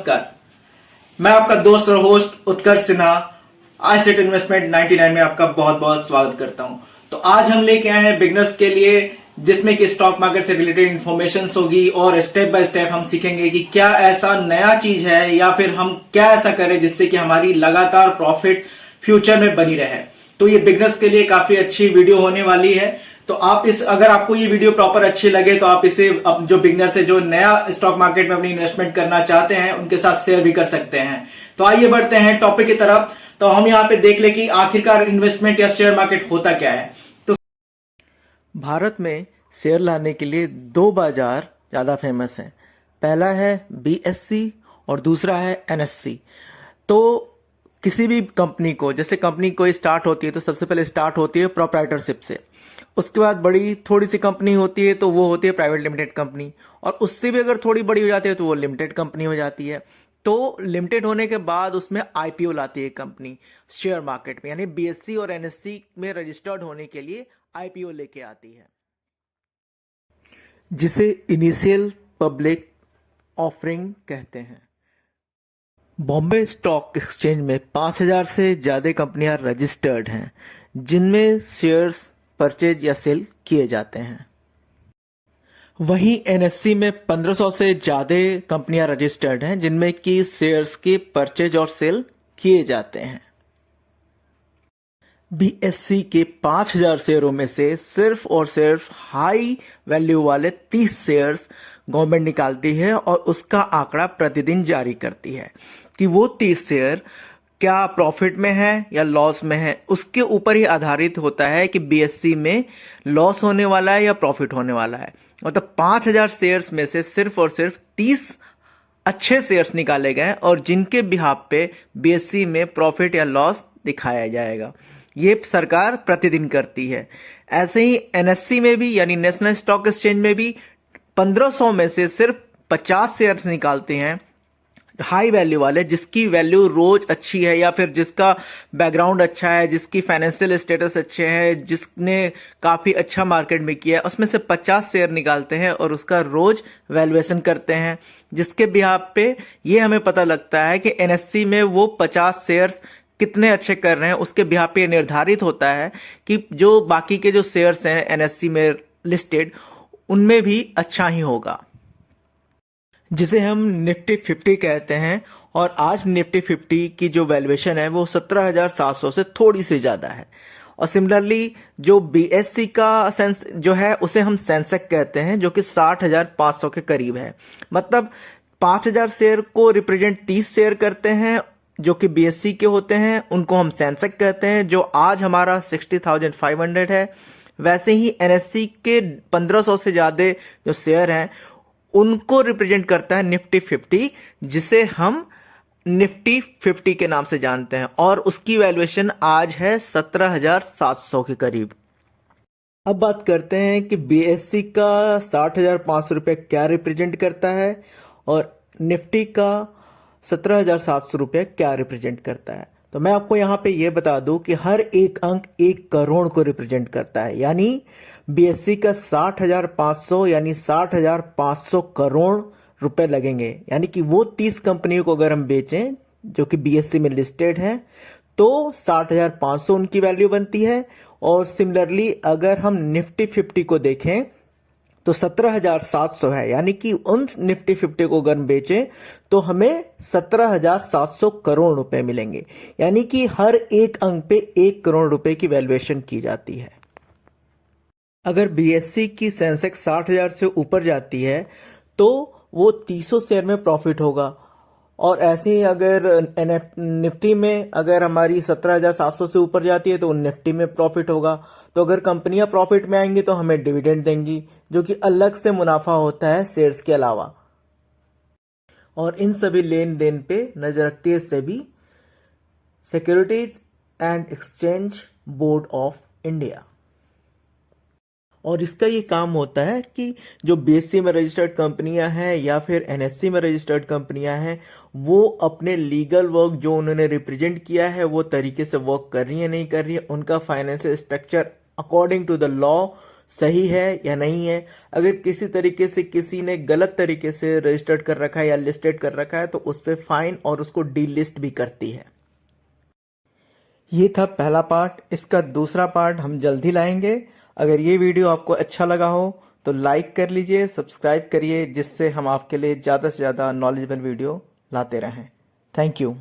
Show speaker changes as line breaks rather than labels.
नमस्कार, मैं आपका दोस्त और होस्ट उत्कर्ष सिन्हा आईसेट इन्वेस्टमेंट 99 में आपका बहुत बहुत स्वागत करता हूं। तो आज हम लेके आए हैं बिगनर्स के लिए, जिसमें कि स्टॉक मार्केट से रिलेटेड इन्फॉर्मेशन होगी और स्टेप बाय स्टेप हम सीखेंगे कि क्या ऐसा नया चीज है या फिर हम क्या ऐसा करें जिससे कि हमारी लगातार प्रॉफिट फ्यूचर में बनी रहे। तो ये बिगनर्स के लिए काफी अच्छी वीडियो होने वाली है। तो आप अगर आपको ये वीडियो प्रॉपर अच्छी लगे तो आप इसे जो बिगनर्स है, जो नया स्टॉक मार्केट में अपनी इन्वेस्टमेंट करना चाहते हैं, उनके साथ शेयर भी कर सकते हैं। तो आइए बढ़ते हैं टॉपिक की तरफ। तो हम यहाँ पे देख ले कि आखिरकार इन्वेस्टमेंट या शेयर मार्केट होता क्या है। तो
भारत में शेयर लाने के लिए दो बाजार ज़्यादा फेमस हैं। पहला है BSE और दूसरा है NSE। तो किसी भी कंपनी को, जैसे कंपनी कोई स्टार्ट होती है तो सबसे पहले स्टार्ट होती है प्रोप्राइटरशिप से। उसके बाद बड़ी थोड़ी सी कंपनी होती है तो वो होती है प्राइवेट लिमिटेड कंपनी, और उससे भी अगर थोड़ी बड़ी हो जाती है तो वो लिमिटेड कंपनी हो जाती है। तो लिमिटेड होने के बाद उसमें IPO लाती है कंपनी शेयर मार्केट में, यानी BSE और NSE में रजिस्टर्ड होने के लिए IPO लेके आती है, जिसे इनिशियल पब्लिक ऑफरिंग कहते हैं। बॉम्बे स्टॉक एक्सचेंज में 5000 से ज़्यादा कंपनियां रजिस्टर्ड हैं, जिनमें शेयर्स परचेज या सेल किए जाते हैं। वहीं NSE में 1500 से ज़्यादा कंपनियां रजिस्टर्ड हैं, जिनमें कि शेयर्स के परचेज और सेल किए जाते हैं। BSE के 5000 शेयरों में से सिर्फ और सिर्फ हाई वैल्यू वाले 30 शेयर्स गवर्नमेंट निकालती है और उसका आंकड़ा प्रतिदिन जारी करती है कि वो 30 शेयर क्या प्रॉफिट में है या लॉस में है। उसके ऊपर ही आधारित होता है कि BSE में लॉस होने वाला है या प्रॉफिट होने वाला है। मतलब 5000 शेयर्स में से सिर्फ और सिर्फ 30 अच्छे शेयर्स निकाले गए और जिनके बिहाफ पे BSE में प्रॉफिट या लॉस दिखाया जाएगा। ये सरकार प्रतिदिन करती है। ऐसे ही NSE में भी, यानी नेशनल स्टॉक एक्सचेंज में भी 1500 में से सिर्फ 50 शेयर्स निकालते हैं हाई वैल्यू वाले, जिसकी वैल्यू रोज अच्छी है या फिर जिसका बैकग्राउंड अच्छा है, जिसकी फाइनेंशियल स्टेटस अच्छे है, जिसने काफ़ी अच्छा मार्केट में किया है, उसमें से 50 शेयर निकालते हैं और उसका रोज वैल्यूएशन करते हैं, जिसके बिहाफ पे ये हमें पता लगता है कि NSE में वो 50 शेयर्स कितने अच्छे कर रहे हैं। उसके बिहाफ पे निर्धारित होता है कि जो बाकी के जो शेयर्स हैं NSE में लिस्टेड, उनमें भी अच्छा ही होगा, जिसे हम निफ्टी 50 कहते हैं। और आज निफ्टी 50 की जो वैल्यूएशन है वो 17,700 से थोड़ी सी ज़्यादा है। और सिमिलरली जो BSE का सेंस जो है उसे हम सेंसेक्स कहते हैं, जो कि 60,500 के करीब है। मतलब 5000 शेयर को रिप्रेजेंट 30 शेयर करते हैं जो कि BSE के होते हैं, उनको हम सेंसेक्स कहते हैं, जो आज हमारा 60,500 है। वैसे ही NSE के 1500 से ज़्यादा जो शेयर हैं उनको रिप्रेजेंट करता है निफ्टी 50, जिसे हम निफ्टी 50 के नाम से जानते हैं, और उसकी वैल्यूएशन आज है 17,700 के करीब। अब बात करते हैं कि BSE का 60,500 रुपये क्या रिप्रेजेंट करता है और निफ्टी का 17,700 रुपये क्या रिप्रेजेंट करता है। तो मैं आपको यहाँ पे ये बता दूं कि हर एक अंक 1 करोड़ को रिप्रेजेंट करता है। यानी BSE का 60,500 यानी 60,500 करोड़ रुपए लगेंगे। यानी कि वो 30 कंपनियों को अगर हम बेचें जो कि BSE में लिस्टेड हैं तो 60,500 उनकी वैल्यू बनती है। और सिमिलरली अगर हम निफ्टी 50 को देखें तो 17,700 है। यानी कि उन निफ्टी 50 को अगर बेचें तो हमें 17,700 करोड़ रुपए मिलेंगे। यानी कि हर एक अंक पे 1 करोड़ रुपए की वैल्यूएशन की जाती है। अगर BSE की सेंसेक्स 60,000 से ऊपर जाती है तो वो 300 शेयर में प्रॉफिट होगा। और ऐसे ही अगर निफ्टी में अगर हमारी 17,700 से ऊपर जाती है तो निफ्टी में प्रॉफिट होगा। तो अगर कंपनियां प्रॉफिट में आएंगी तो हमें डिविडेंड देंगी, जो कि अलग से मुनाफा होता है शेयर्स के अलावा। और इन सभी लेन देन पे नजर रखती है SEBI, securities and exchange board of India. और इसका ये काम होता है कि जो BSE में रजिस्टर्ड कंपनियां हैं या फिर NSE में रजिस्टर्ड कंपनियां हैं, वो अपने लीगल वर्क जो उन्होंने रिप्रेजेंट किया है वो तरीके से वर्क कर रही है नहीं कर रही है, उनका financial structure according to the law सही है या नहीं है। अगर किसी तरीके से किसी ने गलत तरीके से रजिस्टर्ड कर रखा है या लिस्टेड कर रखा है तो उस पर फाइन और उसको डीलिस्ट भी करती है। ये था पहला पार्ट। इसका दूसरा पार्ट हम जल्द ही लाएंगे। अगर ये वीडियो आपको अच्छा लगा हो तो लाइक कर लीजिए, सब्सक्राइब करिए, जिससे हम आपके लिए ज़्यादा से ज़्यादा नॉलेजेबल वीडियो लाते रहें। Thank you.